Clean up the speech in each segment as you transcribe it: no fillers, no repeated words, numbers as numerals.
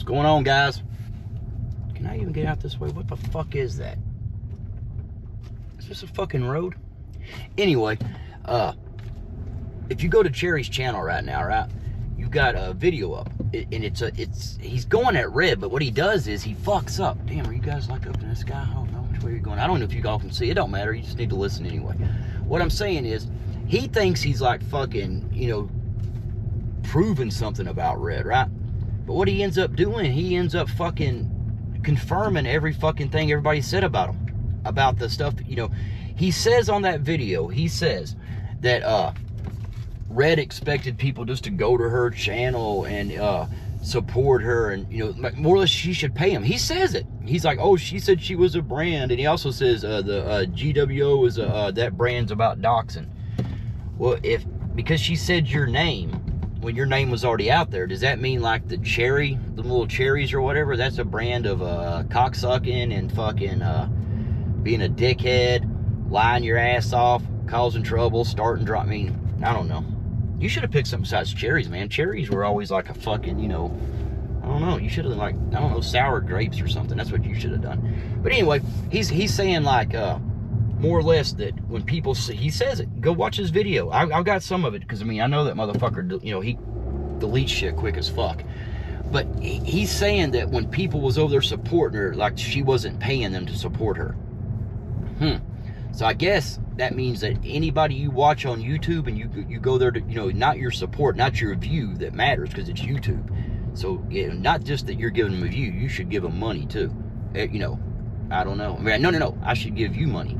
What's going on, guys? Can I even get out this way? What the fuck is that? Is this a fucking road? Anyway, if you go to Cherry's channel right now, right, you've got a video up, and he's going at Red, but what he does is he fucks up. Damn, are you guys like up in the sky? I don't know which way you're going. I don't know if you all can see. It don't matter. You just need to listen anyway. What I'm saying is, he thinks he's like fucking, you know, proving something about Red, right? But what he ends up doing, he ends up fucking confirming every fucking thing everybody said about him, about the stuff, you know. He says on that video, he says that Red expected people just to go to her channel and support her, and, you know, more or less she should pay him. He says it. He's like, oh, she said she was a brand, and he also says the GWO is that brand's about doxing. Well, because she said your name when your name was already out there, does that mean like the little cherries or whatever, that's a brand of cocksucking and fucking being a dickhead, lying your ass off, causing trouble, starting drop? I mean, I don't know. You should have picked something besides cherries, man. Cherries were always like a fucking, you know, I don't know. You should have, like, I don't know, sour grapes or something. That's what you should have done. But anyway, he's saying like more or less that when people see, he says it. Go watch his video. I've got some of it, because I mean, I know that motherfucker, you know, he deletes shit quick as fuck. But he's saying that when people was over there supporting her, like she wasn't paying them to support her. So I guess that means that anybody you watch on YouTube and you go there to, you know, not your support, not your view that matters, because it's YouTube. So, yeah, not just that you're giving them a view, you should give them money too. You know, I don't know. I mean, no, I should give you money.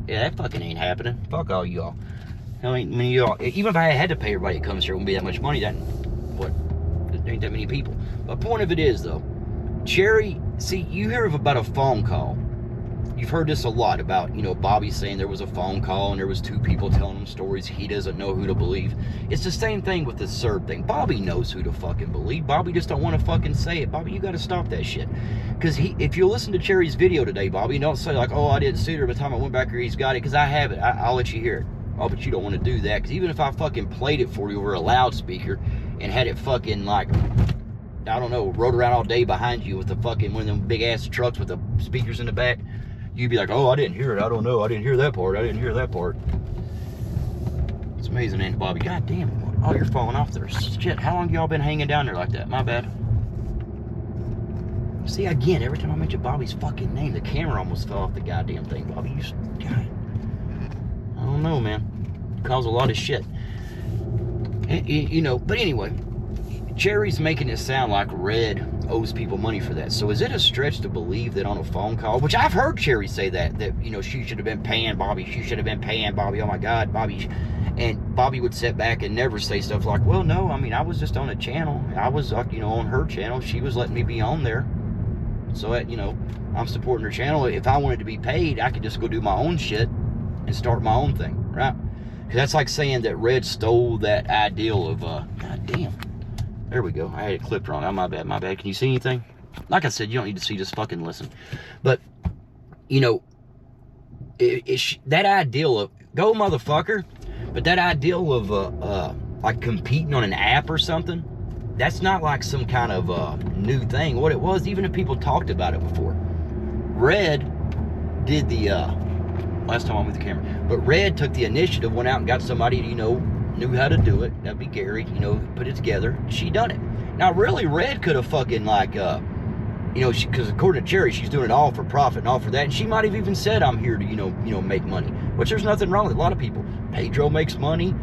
Yeah, that fucking ain't happening. Fuck all y'all. I mean, y'all, even if I had to pay everybody that comes here, it wouldn't be that much money. That, what? There ain't that many people. But the point of it is, though, Cherry, see, you hear about a phone call. You've heard this a lot about, you know, Bobby saying there was a phone call and there was two people telling him stories. He doesn't know who to believe. It's the same thing with the CERB thing. Bobby knows who to fucking believe. Bobby just don't want to fucking say it. Bobby, you got to stop that shit. Because if you listen to Cherry's video today, Bobby, don't say like, oh, I didn't see her by the time I went back here, he's got it. Because I have it. I'll let you hear it. Oh, but you don't want to do that. Because even if I fucking played it for you over a loudspeaker and had it fucking like, I don't know, rode around all day behind you with the fucking one of them big ass trucks with the speakers in the back, you'd be like, oh, I didn't hear it. I don't know. I didn't hear that part. I didn't hear that part. It's amazing, ain't it, Bobby? God damn it. Oh, you're falling off there. Shit, how long y'all been hanging down there like that? My bad. See, again, every time I mention Bobby's fucking name, the camera almost fell off the goddamn thing. Bobby, God, I don't know, man. You cause a lot of shit. You know, but anyway, Cherry's making it sound like Red owes people money for that. So is it a stretch to believe that on a phone call, which I've heard Cherry say that, you know, she should have been paying Bobby, she should have been paying Bobby, oh my God, Bobby, and Bobby would sit back and never say stuff like, well, no, I mean, I was just on a channel, I was, you know, on her channel, she was letting me be on there, so that, you know, I'm supporting her channel. If I wanted to be paid, I could just go do my own shit and start my own thing, right? Because that's like saying that Red stole that ideal of, God damn. There we go. I had it clipped wrong. Oh, my bad, my bad. Can you see anything? Like I said, you don't need to see, just fucking listen. But, you know, that ideal of, go motherfucker, but that ideal of, like competing on an app or something, that's not like some kind of new thing. What it was, even if people talked about it before. Red did the, last time I moved the camera, but Red took the initiative, went out and got somebody, you know, knew how to do it. That'd be Gary, you know, put it together. She done it. Now, really, Red could have fucking like, you know, because according to Cherry, she's doing it all for profit and all for that. And she might have even said, I'm here to, you know, make money. Which there's nothing wrong with a lot of people. Pedro makes money.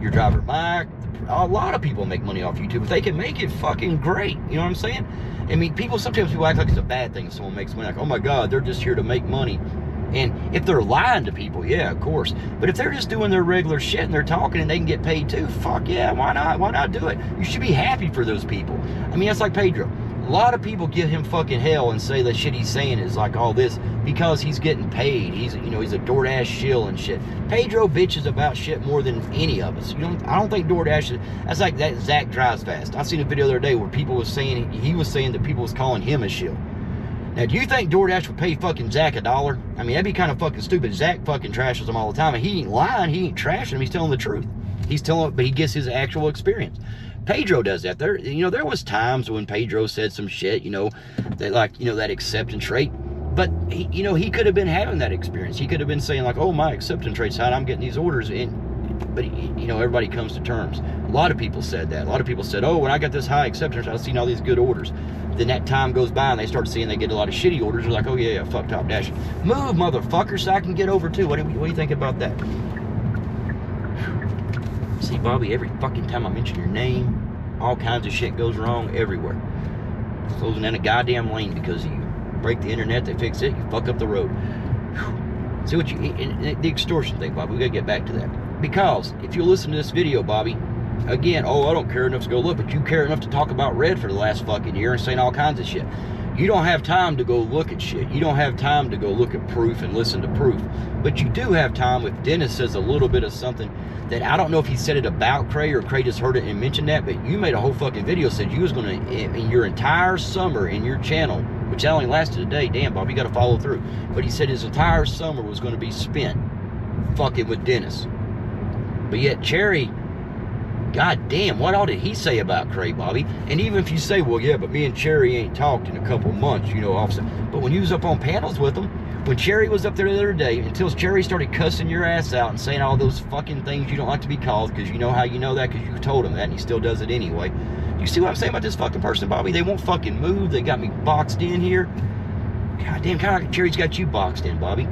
Your driver Mike. A lot of people make money off YouTube. If they can make it, fucking great. You know what I'm saying? I mean, sometimes people act like it's a bad thing if someone makes money. Like, oh my God, they're just here to make money. And if they're lying to people, yeah, of course. But if they're just doing their regular shit and they're talking and they can get paid too, fuck yeah, why not? Why not do it? You should be happy for those people. I mean, that's like Pedro. A lot of people give him fucking hell and say the shit he's saying is like all this because he's getting paid. He's, you know, he's a DoorDash shill and shit. Pedro bitches about shit more than any of us. I don't think DoorDash, that's like that Zach drives fast. I seen a video the other day where people was saying, he was saying that people was calling him a shill. Now, do you think DoorDash would pay fucking Zach $1? I mean, that'd be kind of fucking stupid. Zach fucking trashes him all the time, and he ain't lying. He ain't trashing him. He's telling the truth. He's telling, but he gets his actual experience. Pedro does that. There was times when Pedro said some shit, that like, that acceptance rate. But he could have been having that experience. He could have been saying like, oh, my acceptance rate's high, I'm getting these orders in. But everybody comes to terms. A lot of people said that. A lot of people said, oh, when I got this high acceptance, I've seen all these good orders. Then that time goes by and they start seeing they get a lot of shitty orders. They're like, oh yeah, fuck Top Dash. Move, motherfucker, so I can get over too. What do you think about that? See, Bobby, every fucking time I mention your name, all kinds of shit goes wrong everywhere. Closing down a goddamn lane because you break the internet, they fix it, you fuck up the road. Whew. See what the extortion thing, Bobby, we gotta get back to that. Because if you listen to this video, Bobby, again, oh, I don't care enough to go look, but you care enough to talk about Red for the last fucking year and saying all kinds of shit. You don't have time to go look at shit. You don't have time to go look at proof and listen to proof. But you do have time if Dennis says a little bit of something that I don't know if he said it about Cray or Cray just heard it and mentioned that, but you made a whole fucking video, said you was going to, in your entire summer in your channel, which only lasted a day, damn, Bob, you got to follow through. But he said his entire summer was going to be spent fucking with Dennis. But yet Cherry, god damn, what all did he say about Cray, Bobby? And even if you say, well, yeah, but me and Cherry ain't talked in a couple months, officer. But when you was up on panels with him, when Cherry was up there the other day, until Cherry started cussing your ass out and saying all those fucking things you don't like to be called, because you know how you know that, because you told him that, and he still does it anyway. You see what I'm saying about this fucking person, Bobby? They won't fucking move. They got me boxed in here. God damn, kind of like Cherry's got you boxed in, Bobby.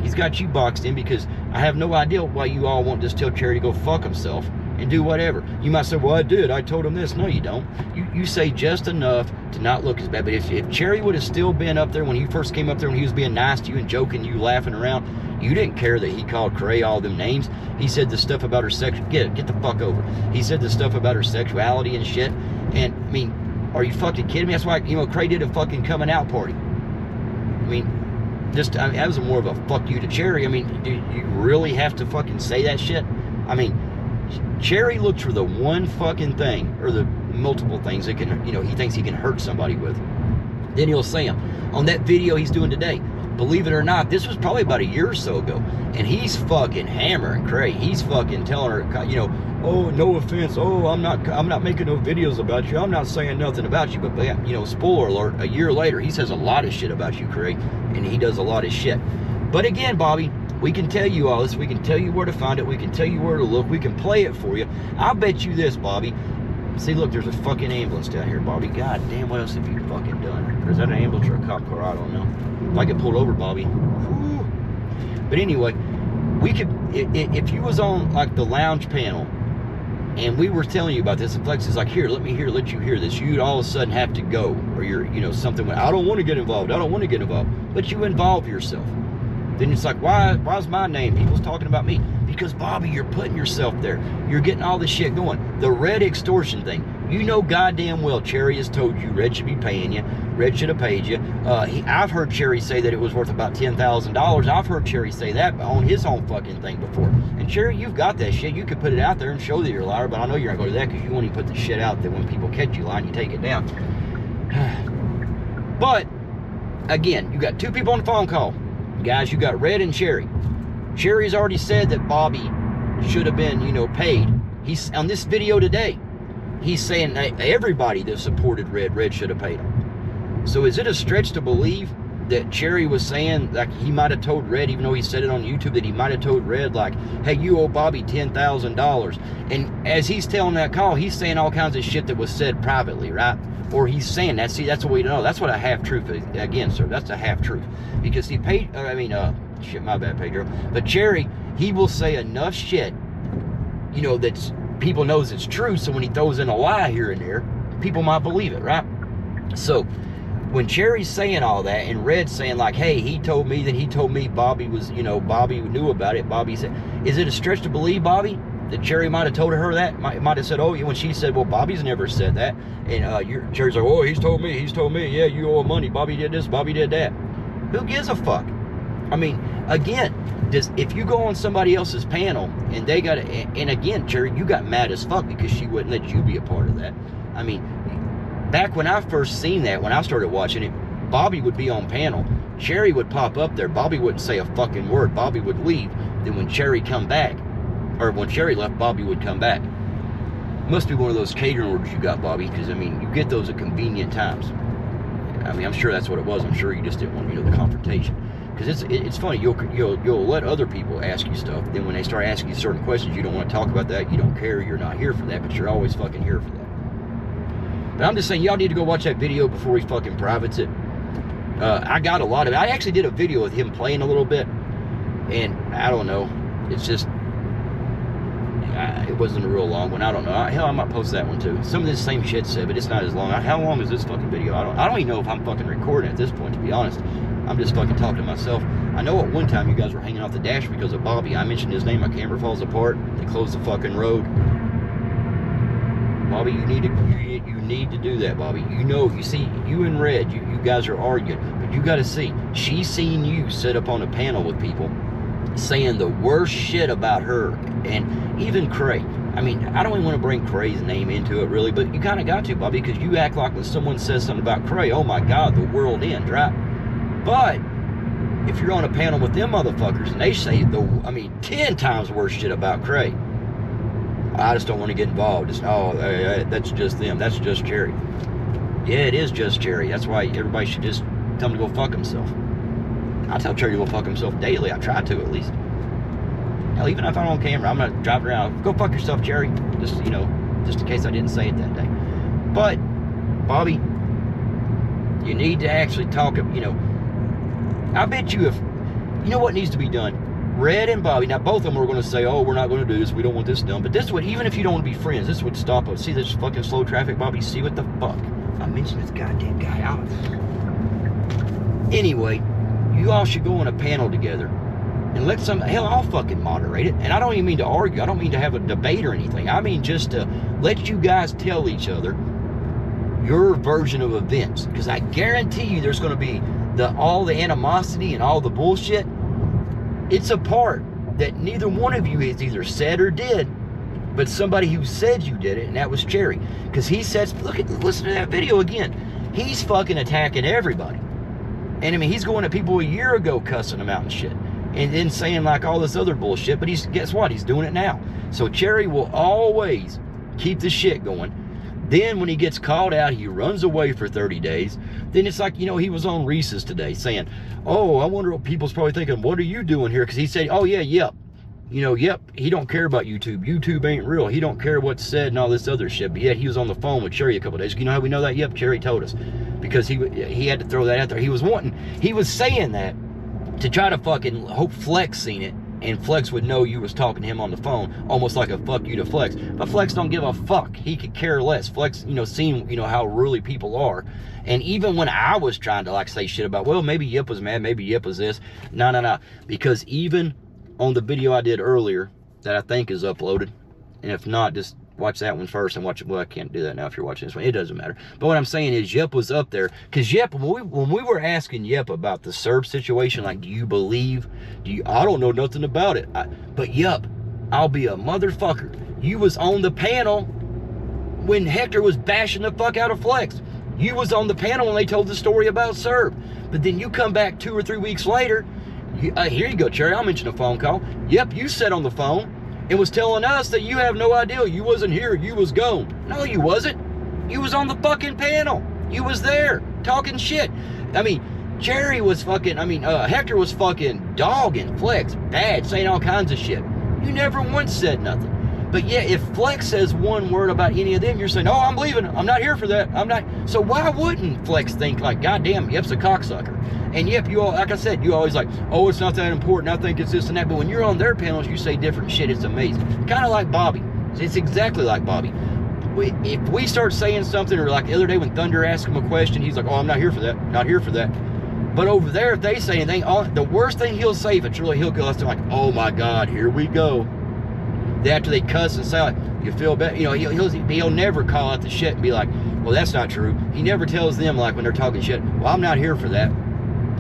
He's got you boxed in because I have no idea why you all want to just tell Cherry to go fuck himself and do whatever. You might say, well, I did. I told him this. No, you don't. You say just enough to not look as bad. But if Cherry would have still been up there when he first came up there, when he was being nice to you and joking, you laughing around, you didn't care that he called Cray all them names. He said the stuff about her get the fuck over. He said the stuff about her sexuality and shit. And, I mean, are you fucking kidding me? That's why, Cray did a fucking coming out party. I mean, that was more of a fuck you to Cherry. I mean, do you really have to fucking say that shit? I mean, Cherry looks for the one fucking thing, or the multiple things that can, he thinks he can hurt somebody with. Then he'll say them. On that video he's doing today, believe it or not, this was probably about a year or so ago, and he's fucking hammering Cray. He's fucking telling her, oh, no offense, oh, I'm not making no videos about you, I'm not saying nothing about you, but spoiler alert, a year later, he says a lot of shit about you, Cray, and he does a lot of shit. But again, Bobby, we can tell you all this, we can tell you where to find it, we can tell you where to look, we can play it for you. I'll bet you this, Bobby. See, look, there's a fucking ambulance down here, Bobby. God damn, what else have you fucking done? Or is that an ambulance or a cop car? I don't know. If I get pulled over, Bobby. Whew. But anyway, we could, if you was on like the lounge panel and we were telling you about this, and Flex is like, here, let you hear this, you'd all of a sudden have to go, or you're, something, I don't want to get involved, I don't want to get involved, but you involve yourself. Then it's like, why's my name? People's talking about me. Because, Bobby, you're putting yourself there. You're getting all this shit going. The Red extortion thing. You know goddamn well Cherry has told you Red should be paying you. Red should have paid you. I've heard Cherry say that it was worth about $10,000. I've heard Cherry say that on his own fucking thing before. And Cherry, you've got that shit. You could put it out there and show that you're a liar, but I know you're not going to do that because you won't even put the shit out there when people catch you lying, you take it down. But, again, you got two people on the phone call. Guys, you red and Cherry. Cherry's already said that Bobby should have been, paid. He's on this video today. He's saying everybody that supported Red should have paid him. So is it a stretch to believe that Cherry was saying, like, he might have told Red, even though he said it on YouTube, that he might have told Red, like, hey, you owe Bobby $10,000. And as he's telling that call, he's saying all kinds of shit that was said privately, right? Or he's saying that. See, that's the way to know. That's what a half-truth is. Again, sir, that's a half-truth. Because he paid, shit, my bad, Pedro. But Cherry, he will say enough shit, that's people knows it's true, so when he throws in a lie here and there, people might believe it, right? So, when Cherry's saying all that, and Red's saying, like, hey, he told me Bobby was, Bobby knew about it, Bobby said, is it a stretch to believe, Bobby, that Cherry might have told her that? Might have said, oh, when she said, well, Bobby's never said that. And Cherry's like, oh, he's told me, yeah, you owe money, Bobby did this, Bobby did that. Who gives a fuck? I mean, again, if you go on somebody else's panel and they got and again, Cherry, you got mad as fuck because she wouldn't let you be a part of that. I mean, back when I first seen that, when I started watching it, Bobby would be on panel. Cherry would pop up there. Bobby wouldn't say a fucking word. Bobby would leave. Then when Cherry come back, or when Cherry left, Bobby would come back. Must be one of those catering orders you got, Bobby, because, I mean, you get those at convenient times. I mean, I'm sure that's what it was. I'm sure you just didn't want, the confrontation. Because it's funny, you'll let other people ask you stuff. Then when they start asking you certain questions, you don't want to talk about that. You don't care. You're not here for that, but you're always fucking here for that. But I'm just saying, y'all need to go watch that video before he fucking privates it. I got a lot of it. I actually did a video with him playing a little bit, and I don't know. It's just, it wasn't a real long one. I don't know. Hell, I might post that one too. Some of this same shit said, but it's not as long. How long is this fucking video? I don't even know if I'm fucking recording at this point, to be honest. I'm just fucking talking to myself. I know at one time you guys were hanging off the dash because of Bobby. I mentioned his name. My camera falls apart. They closed the fucking road. Bobby, you need to do that, Bobby. You see, you and Red, you guys are arguing, but you got to see. She's seen you sit up on a panel with people saying the worst shit about her, and even Cray. I mean, I don't even want to bring Cray's name into it, really, but you kind of got to, Bobby, because you act like when someone says something about Cray, oh my God, the world ends, right? But if you're on a panel with them motherfuckers and they say 10 times worse shit about Cray, I just don't want to get involved. It's, that's just them. That's just Jerry. Yeah, it is just Jerry. That's why everybody should just tell him to go fuck himself. I tell Jerry to go fuck himself daily. I try to, at least. Hell, even if I'm on camera, I'm not driving around. Go fuck yourself, Jerry. Just in case I didn't say it that day. But, Bobby, you need to actually talk, I bet you what needs to be done? Red and Bobby, now both of them are going to say, oh, we're not going to do this, we don't want this done, but this would, even if you don't want to be friends, this would stop us. See this fucking slow traffic, Bobby? See what the fuck? I mentioned this goddamn guy out. Anyway, you all should go on a panel together and let hell, I'll fucking moderate it. And I don't even mean to argue. I don't mean to have a debate or anything. I mean just to let you guys tell each other your version of events. Because I guarantee you there's going to be all the animosity and all the bullshit. It's a part that neither one of you has either said or did, but somebody who said you did it, and that was Cherry. Because he says, listen to that video again. He's fucking attacking everybody. And I mean, he's going at people a year ago cussing them out and shit. And then saying like all this other bullshit, but guess what? He's doing it now. So Cherry will always keep the shit going. Then when he gets called out, he runs away for 30 days. Then it's like, he was on Reese's today saying, oh, I wonder what people's probably thinking, what are you doing here? Because he said, oh yeah, yep. Yep, he don't care about YouTube. YouTube ain't real. He don't care what's said and all this other shit. But yet he was on the phone with Cherry a couple of days. You know how we know that? Yep, Cherry told us. Because he had to throw that out there. He was saying that to try to fucking hope Flex seen it. And Flex would know you was talking to him on the phone, almost like a fuck you to Flex. But Flex don't give a fuck. He could care less. Flex, seeing, how really people are. And even when I was trying to, say shit about, well, maybe Yip was mad, maybe Yip was this. No. Because even on the video I did earlier, that I think is uploaded, and if not, just watch that one first and watch it. Well, I can't do that now if you're watching this one. It doesn't matter. But what I'm saying is Yep was up there. Because Yep, when we were asking Yep about the Serb situation, like, do you believe? I don't know nothing about it. But Yep, I'll be a motherfucker. You was on the panel when Hector was bashing the fuck out of Flex. You was on the panel when they told the story about Serb. But then you come back 2 or 3 weeks later. Here you go, Cherry. I'll mention a phone call. Yep, you sat on the phone and was telling us that you have no idea. You wasn't here. You was gone. No, you wasn't. You was on the fucking panel. You was there talking shit. I mean, Cherry was fucking, Hector was fucking dogging Flex bad, saying all kinds of shit. You never once said nothing. But yeah, if Flex says one word about any of them, you're saying, oh, I'm leaving. I'm not here for that. I'm not. So why wouldn't Flex think like, goddamn, Yep's a cocksucker? And Yep, you all, like I said, you always like, oh, it's not that important. I think it's this and that. But when you're on their panels, you say different shit. It's amazing. Kind of like Bobby. It's exactly like Bobby. If we start saying something, or like the other day when Thunder asked him a question, he's like, oh, I'm not here for that. Not here for that. But over there, if they say anything, the worst thing he'll say, if it's really, he'll go like, oh my God, here we go. After they cuss and say, like, you feel better, he'll never call out the shit and be like, well, that's not true. He never tells them, like, when they're talking shit, well, I'm not here for that.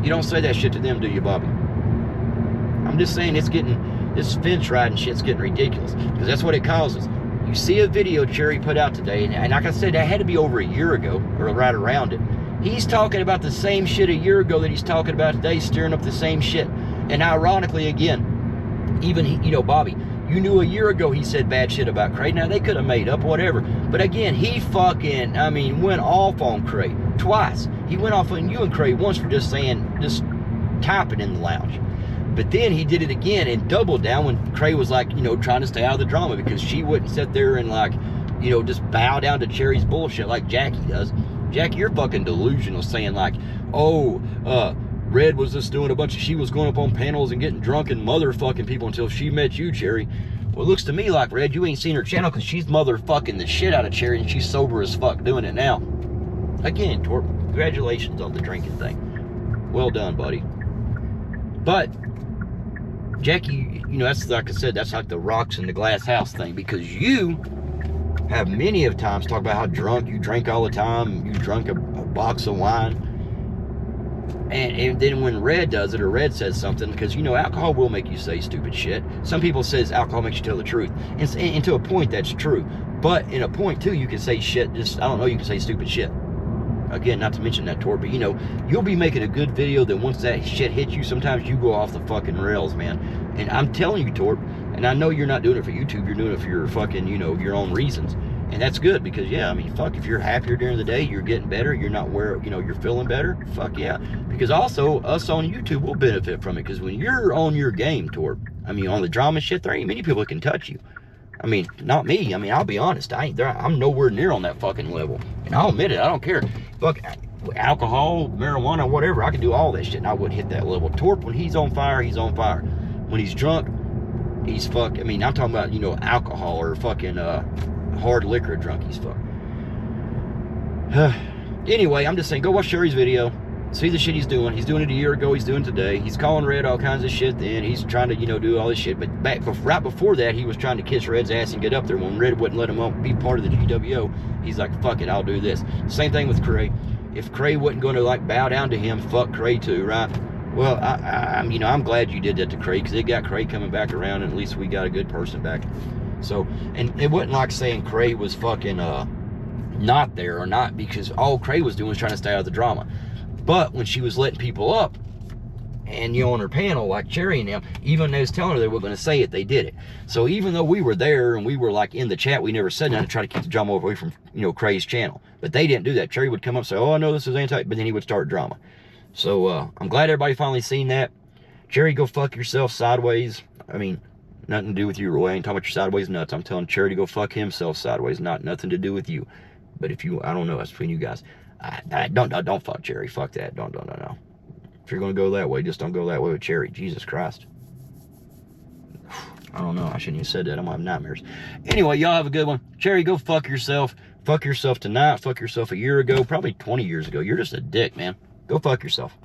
You don't say that shit to them, do you, Bobby? I'm just saying this fence riding shit's getting ridiculous, because that's what it causes. You see a video Cherry put out today, and like I said, that had to be over a year ago, or right around it. He's talking about the same shit a year ago that he's talking about today, stirring up the same shit. And ironically, again, even, Bobby, You knew a year ago he said bad shit about Cray. Now, they could have made up, whatever. But again, he fucking, I mean, went off on Cray twice. He went off on you and Cray once for just typing in the lounge. But then he did it again and doubled down when Cray was like, you know, trying to stay out of the drama because she wouldn't sit there and like, you know, just bow down to Cherry's bullshit like Jackie does. Jackie, you're fucking delusional saying like, oh, Red was just doing a bunch of, she was going up on panels and getting drunk and motherfucking people until she met you, Cherry. Well, it looks to me like, Red, you ain't seen her channel because she's motherfucking the shit out of Cherry and she's sober as fuck doing it now. Again, Torp, congratulations on the drinking thing. Well done, buddy. But Jackie, you know, that's like I said, that's like the rocks in the glass house thing, because you have many of times talked about how drunk you drink all the time. You drunk a box of wine. And then when Red does it, or Red says something, because, you know, alcohol will make you say stupid shit. Some people says alcohol makes you tell the truth. And to a point, that's true. But in a point, too, you can say shit, just, I don't know, you can say stupid shit. Again, not to mention that, Torp, but, you know, you'll be making a good video that once that shit hits you, sometimes you go off the fucking rails, man. And I'm telling you, Torp, and I know you're not doing it for YouTube, you're doing it for your fucking, you know, your own reasons. And that's good, because, yeah, I mean, fuck, if you're happier during the day, you're getting better, you're not where, you know, you're feeling better, fuck yeah. Because also, us on YouTube will benefit from it, because when you're on your game, Torp, I mean, on the drama shit, there ain't many people that can touch you. I mean, not me. I mean, I'll be honest, I'm nowhere near on that fucking level. And I'll admit it, I don't care. Fuck, alcohol, marijuana, whatever, I can do all that shit, and I wouldn't hit that level. Torp, when he's on fire, he's on fire. When he's drunk, he's fuck. I mean, I'm talking about, you know, alcohol or fucking, hard liquor drunk, he's fuck. Anyway, I'm just saying, go watch Cherry's video. See the shit he's doing. He's doing it a year ago. He's doing it today. He's calling Red all kinds of shit then. He's trying to, you know, do all this shit. But right before that, he was trying to kiss Red's ass and get up there. When Red wouldn't let him be part of the GWO, he's like, fuck it, I'll do this. Same thing with Cray. If Cray wasn't going to, like, bow down to him, fuck Cray too, right? Well, I'm, you know, I'm glad you did that to Cray, because it got Cray coming back around, and at least we got a good person back. So, and it wasn't like saying Cray was fucking not there or not, because all Cray was doing was trying to stay out of the drama. But when she was letting people up, and, you know, on her panel, like Cherry and them, even when they was telling her they were going to say it, they did it. So even though we were there and we were like in the chat, we never said nothing to try to keep the drama away from, you know, Cray's channel. But they didn't do that. Cherry would come up and say, oh, I know this is anti, but then he would start drama. So I'm glad everybody finally seen that. Cherry, go fuck yourself sideways. I mean, nothing to do with you, Roy. I ain't talking about your sideways nuts. I'm telling Cherry to go fuck himself sideways. Nothing to do with you. But if you, I don't know, that's between you guys. Don't fuck Cherry. Fuck that. No. If you're gonna go that way, just don't go that way with Cherry. Jesus Christ. I don't know. I shouldn't have said that. I'm gonna have nightmares. Anyway, y'all have a good one. Cherry, go fuck yourself. Fuck yourself tonight. Fuck yourself a year ago. Probably 20 years ago. You're just a dick, man. Go fuck yourself.